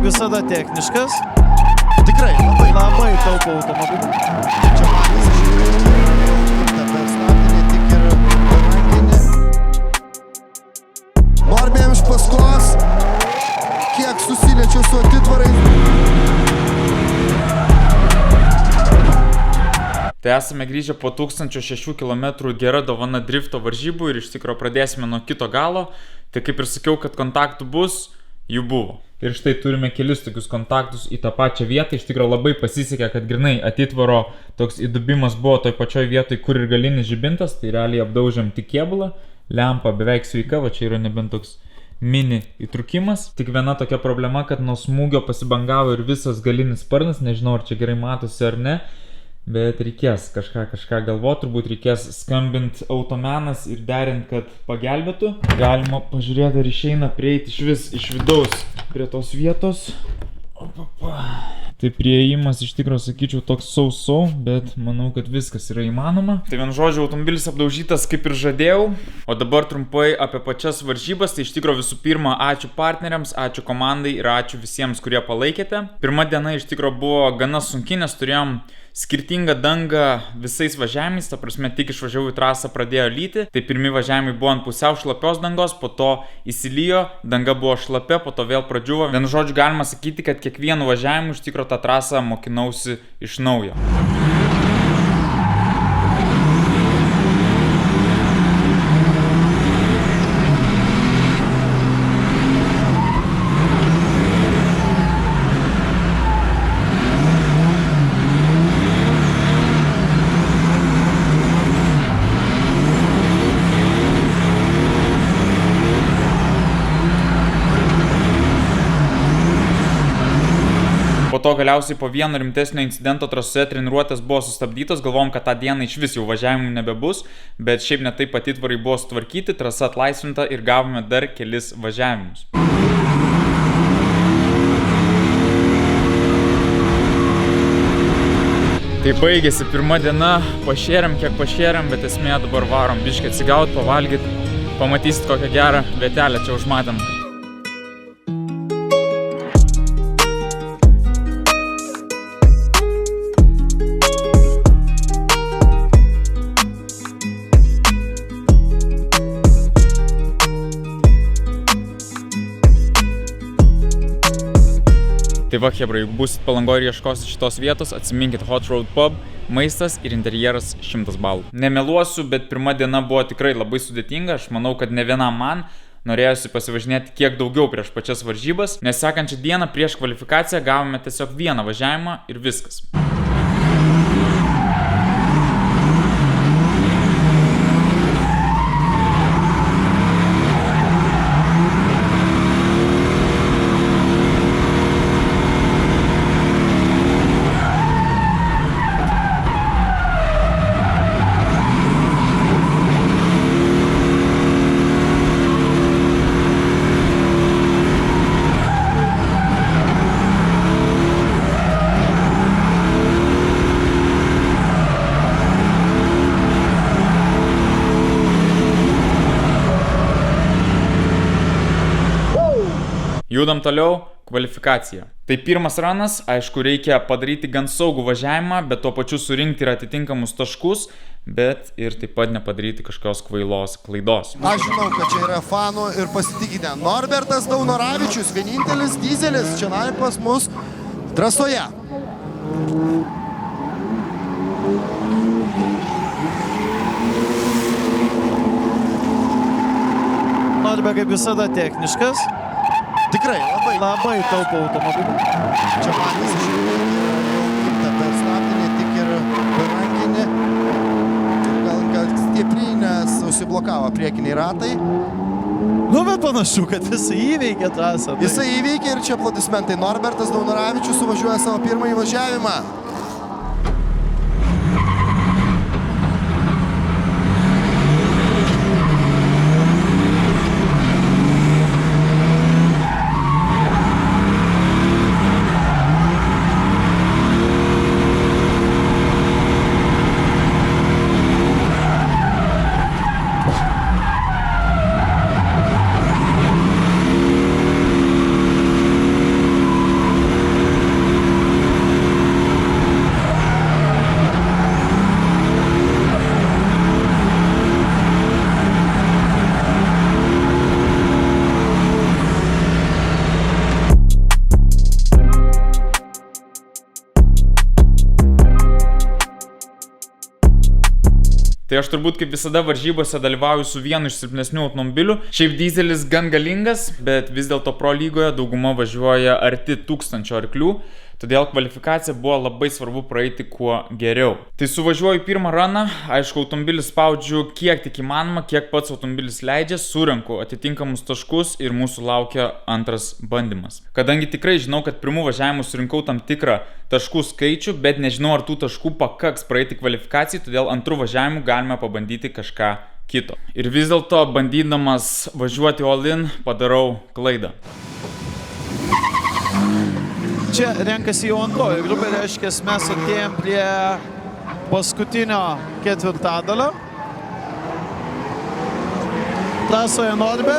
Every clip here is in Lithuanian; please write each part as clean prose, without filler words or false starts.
visada techniškas. Tikrai, Labai taupo automobilį. Čia matys, bet stabdė tik ir rankinį. Norbėjom iš paskos, kiek susiliečiau su atitvarais. Tai esame grįžę po 1006 km gera dovana drifto varžybų ir iš tikro pradėsime nuo kito galo. Tai kaip ir sakiau, kad kontaktų bus, jų buvo. Ir štai turime kelis tokius kontaktus į tą pačią vietą. Iš tikro labai pasisekė, kad grinai atitvaro toks įdubimas buvo toj pačioj vietoj, kur ir galinis žibintas. Tai realiai apdaužiam tik kėbulą, lempa beveik sveika, va čia yra nebent toks mini įtrukimas. Tik viena tokia problema, kad nuo smūgio pasibangavo ir visas galinis sparnas. Nežinau, ar čia gerai matosi ar ne. Bet reikės kažką galvoti, turbūt reikės skambinti automenas ir derinti, kad pagelbėtų. Galima pažiūrėti, ar išeina prieiti iš vidaus prie tos vietos. Tai prieimas iš tikrųjų sakyčiau toks sausau, bet manau, kad viskas yra įmanoma. Tai vien žodžiu, automobilis apdaužytas kaip ir žadėjau. O dabar trumpai apie pačias varžybas. Tai iš tikrųjų visų pirma, ačiū partneriams, ačiū komandai ir ačiū visiems, kurie palaikėte. Pirma diena iš tikrųjų buvo gana sunki, nes turėjom skirtingą dangą visais važiavimais, ta prasme tik išvažiavau į trasą pradėjo lyti, tai pirmi važiavimai buvo ant pusiau šlapios dangos, po to įsilijo, danga buvo šlapia, po to vėl pradžiuvo. Vienu žodžiu galima sakyti, kad kiekvienu važiavimu iš tikro tą trasą mokinausi iš naujo. Po to galiausiai po vieno rimtesnio incidento trasoje treniruotės buvo sustabdytos, galvom, kad tą dieną iš vis jau važiavimų nebebus, bet šiaip ne taip atitvarai buvo sutvarkyti, trasa atlaisvinta ir gavome dar kelis važiavimus. Tai baigėsi pirma diena, pašėrėm kiek pašėrėm, bet esmė dabar varom biškį atsigaut, pavalgyt, pamatysit kokią gerą vietelę čia užmatėm. Tai va, hebrai, būsit Palangoj ir ieškosit šitos vietos, atsiminkit Hot Road Pub, maistas ir interjeras 100 balų. Nemeluosiu, bet pirma diena buvo tikrai labai sudėtinga, aš manau, kad ne vienam man norėjusi pasivažinėti kiek daugiau prieš pačias varžybas, nes sekančią dieną prieš kvalifikaciją gavome tiesiog vieną važiavimą ir viskas. Judam toliau, kvalifikacija. Tai pirmas ranas, aišku, reikia padaryti gan saugų važiavimą, bet tuo pačiu surinkti ir atitinkamus taškus, bet ir taip pat nepadaryti kažkokios kvailos klaidos. Aš žinau, kad čia yra fanų ir pasitikite. Norbertas Daunoravičius, vienintelis dizelis čia pas mus trasoje. Norbe kaip visada techniškas. Tikrai, Labai taupo automobilį. Čia matys, bet stabdė tik ir rankinį. Gal stipriai, nes užsiblokavo priekiniai ratai. Nu, bet panašu, kad jisai įveikė trasą. Jisai įveikė ir čia aplodismentai. Norbertas Daunoravičius suvažiuoja savo pirmąjį važiavimą. Tai aš turbūt kaip visada varžybose dalyvauju su vienu iš silpnesnių automobilių. Šiaip dizelis gan galingas, bet vis dėlto pro lygoje dauguma važiuoja arti 1000 arklių. Todėl kvalifikacija buvo labai svarbu praeiti kuo geriau. Tai suvažiuoju pirmą raną, aišku, automobilį spaudžiu kiek tik įmanoma, kiek pats automobilis leidžia, surenku atitinkamus taškus ir mūsų laukia antras bandymas. Kadangi tikrai žinau, kad pirmų važiavimų surinkau tam tikrą taškų skaičių, bet nežinau, ar tų taškų pakaks praeiti kvalifikacijai, todėl antrų važiavimų galime pabandyti kažką kito. Ir vis dėlto, bandydamas važiuoti all-in, padarau klaidą. Čia renkasi jau antroji grupė, reiškia, mes atėjom prie paskutinio ketvirtadalio. Trasoje Norbė.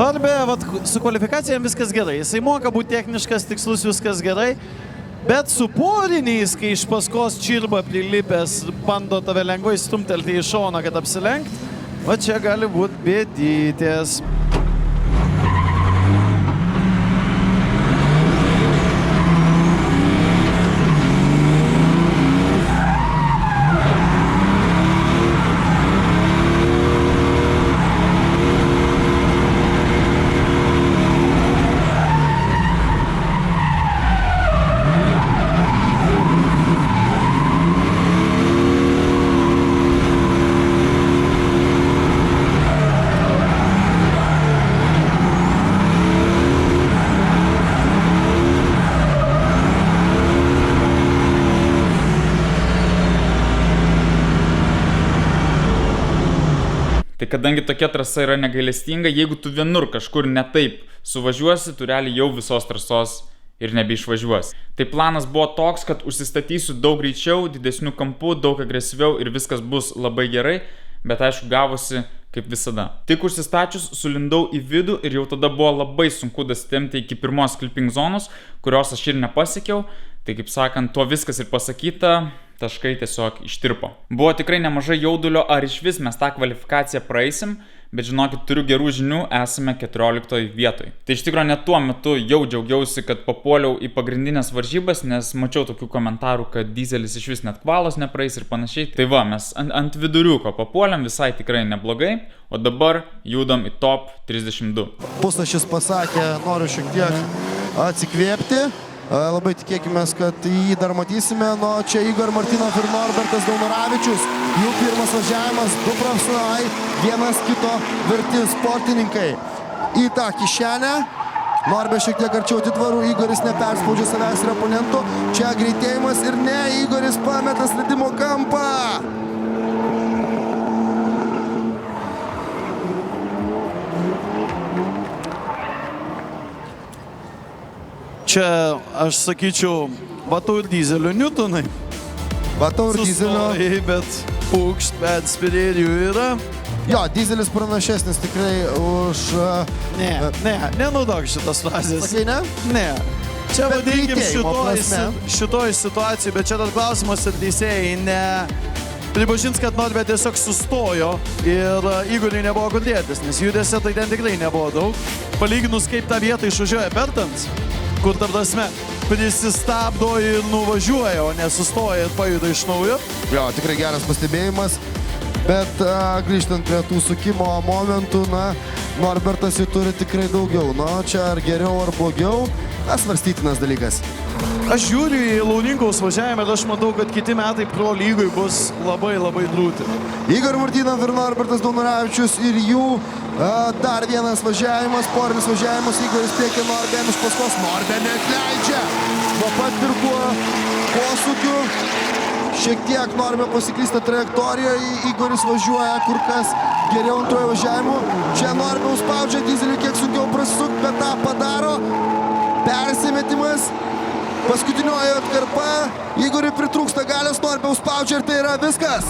Norbė, su kvalifikacija viskas gerai. Jisai moka būti techniškas, tikslus, viskas gerai. Bet su poriniais, kai iš paskos čirba prilipęs, bando tave lengvai stumtelti į šoną, kad apsilenkt, va čia gali būti bėdytės. Tai kadangi tokia trasa yra negailestinga, jeigu tu vienur kažkur ne taip suvažiuosi, tu realiai jau visos trasos ir nebeišvažiuosi. Tai planas buvo toks, kad užsistatysiu daug greičiau, didesnių kampų, daug agresyviau ir viskas bus labai gerai, bet aišku gavosi kaip visada. Tik užsistačius sulindau į vidų ir jau tada buvo labai sunku dasitempti iki pirmos clipping zonos, kurios aš ir nepasiekiau. Tai kaip sakant, tuo viskas ir pasakyta, taškai tiesiog ištirpo. Buvo tikrai nemažai jaudulio, ar iš vis mes tą kvalifikaciją praeisim, bet žinokit, turiu gerų žinių, esame 14 vietoj. Tai iš tikrųjų net tuo metu jau džiaugiausi, kad papuoliau į pagrindinės varžybas, nes mačiau tokių komentarų, kad dizelis iš vis net kvalos nepraeis ir panašiai. Tai va, mes ant viduriuko papuolėm visai tikrai neblogai, o dabar judam į top 32. Pustašis pasakė, noriu šiek tiek atsikvėpti. Labai tikėkime, kad jį dar matysime. Nuo čia Igor Martynov ir Norbertas Daunoravičius. Jų pirmas važiavimas, du profesionalai, vienas kito verti sportininkai. Į tą kišenę. Norbė šiek tiek arčiau atitvarų, Igoris neperspaudžia savęs ir oponentų. Čia greitėjimas ir ne, Igoris pameta slydimo kampą. Čia, aš sakyčiau, Batau ir Dizelio Newtonai. Batau ir Dizelio. Sustojai, bet pūkšt, bet spirėrių yra. Jo, Dizelis pranašesnis tikrai už... Nenaudok šitas frazės. Sakai, ne? Ne. Čia Bet vadinkim greitėjimo šitoj situacijai, bet čia tas klausimas ir teisėjai ne... Pripažins, kad Norbė tiesiog sustojo ir Igoriui nebuvo kur dėtis, nes judesio tai ten tikrai nebuvo daug. Palyginus kaip tą vietą išvažiuoja Bertans, kur ta prasme prisistabdo ir nuvažiuoja, o nesustoja ir pajuda iš naujo. Jo, tikrai geras pastebėjimas, bet grįžtant prie tų sukimo momentų, Norbertas jų turi tikrai daugiau. Čia ar geriau, ar blogiau, svarstytinas dalykas. Aš žiūriu į Launinkaus važiavimą ir aš matau, kad kiti metai pro lygoj bus labai drūti. Igor Martynov ir Norbertas Daunoravičius ir jų dar vienas važiavimas, porinis važiavimas. Igoris priekia Norbėm iš paskos. Norbė neatleidžia. Nuo pat pirkuo posūkių. Šiek tiek Norbė pasiklysta trajektorijoje. Igoris važiuoja kur kas geriau antrojo važiavimu. Čia Norbė užspaudžia Dizelį kiek sunkiau prasisukti, bet tą padaro. Persimetimas. Paskutinioji atkarpa. Igoriui pritrūksta galios, Norbė užspaudžia ir tai yra viskas.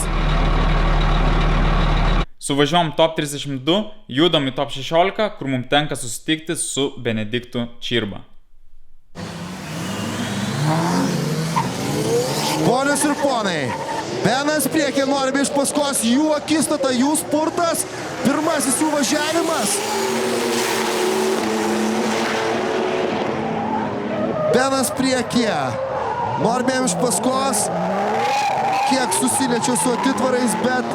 Suvažiuom top 32, judam į top 16, kur mums tenka susitikti su Benediktu Čirba. Ponios ir ponai, Benas priekį Norbė iš paskos, jų akistata, jų spurtas, pirmasis jų važiavimas. Benas priekį, Norbėm iš paskos, kiek susiliečia su atitvarais, bet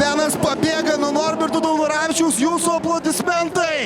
Benas pabėga nuo Norberto Daunoravičiaus, jūsų aplodismentai.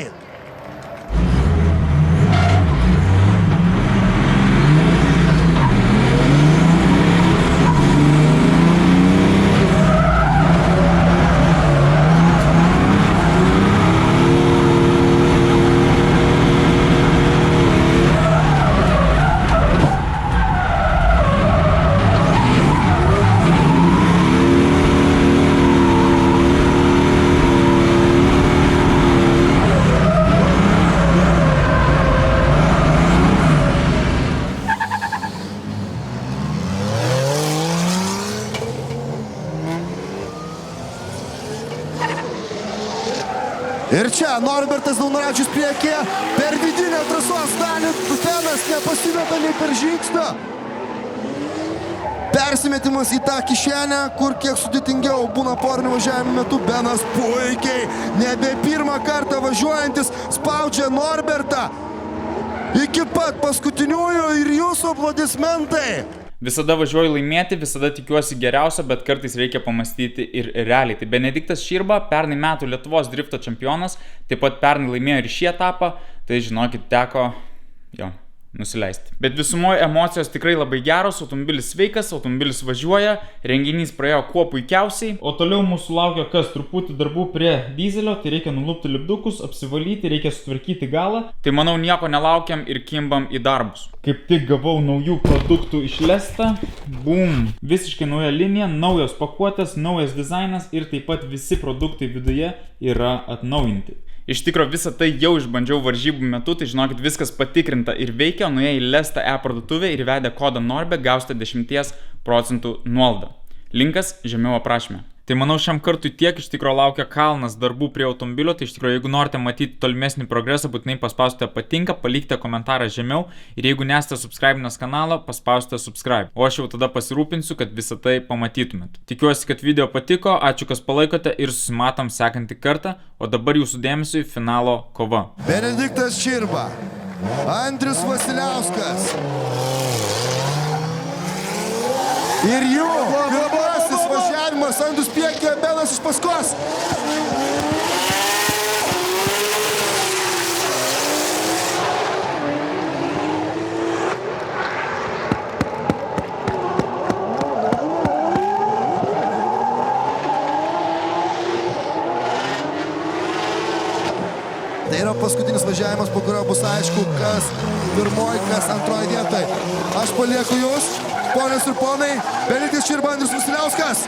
Ir čia Norbertas Daunoravičius priekyje, per vidinę trasos dalį Benas nepasimeta nei per žingsnį. Persimetimas į tą kišenę, kur kiek sudėtingiau būna porinių važiavimų metu. Benas puikiai, nebe pirmą kartą važiuojantis, spaudžia Norbertą iki pat paskutiniųjų ir jūsų aplodismentai. Visada važiuoju laimėti, visada tikiuosi geriausio, bet kartais reikia pamastyti ir realiai. Tai Benediktas Čirba, pernai metų Lietuvos drifto čempionas, taip pat pernai laimėjo ir šį etapą, tai žinokit, teko nusileisti. Bet visumoje emocijos tikrai labai geros, automobilis sveikas, automobilis važiuoja, renginys praėjo kuo puikiausiai. O toliau mūsų laukia kas, truputį darbų prie dizelio, tai reikia nulupti lipdukus, apsivalyti, reikia sutvarkyti galą. Tai manau nieko nelaukiam ir kimbam į darbus. Kaip tik gavau naujų produktų iš Lesta, boom, visiškai nauja linija, naujos pakuotės, naujas dizainas ir taip pat visi produktai viduje yra atnaujinti. Iš tikro visą tai jau išbandžiau varžybų metu, tai žinokit viskas patikrinta ir veikia, nuėję į Lesta e-parduotuvę ir įvedę kodą Norbė gausite 10% nuolaidą. Linkas žemiau aprašyme. Tai manau šiam kartui tiek, iš tikro laukia kalnas darbų prie automobilio, tai iš tikro jeigu norite matyti tolimesnį progresą, būtinai paspausite patinka, palikite komentarą žemiau ir jeigu nesate subscribinęs kanalą, paspausite subscribe. O aš jau tada pasirūpinsiu, kad visą tai pamatytumėt. Tikiuosi, kad video patiko, ačiū kas palaikote ir susimatom sekantį kartą, o dabar jūsų dėmesiui finalo kova. Benediktas Čirba, Andrius Vasiliauskas ir jų pirmasis važiavimas, Andrius priekyje, Benas iš paskos. Tai yra paskutinis važiavimas, po kurio bus aišku, kas pirmoji, kas antroji vietoj. Aš palieku jūs, ponios ir ponai, Benediktas Čirba, Andrius Vasiliauskas.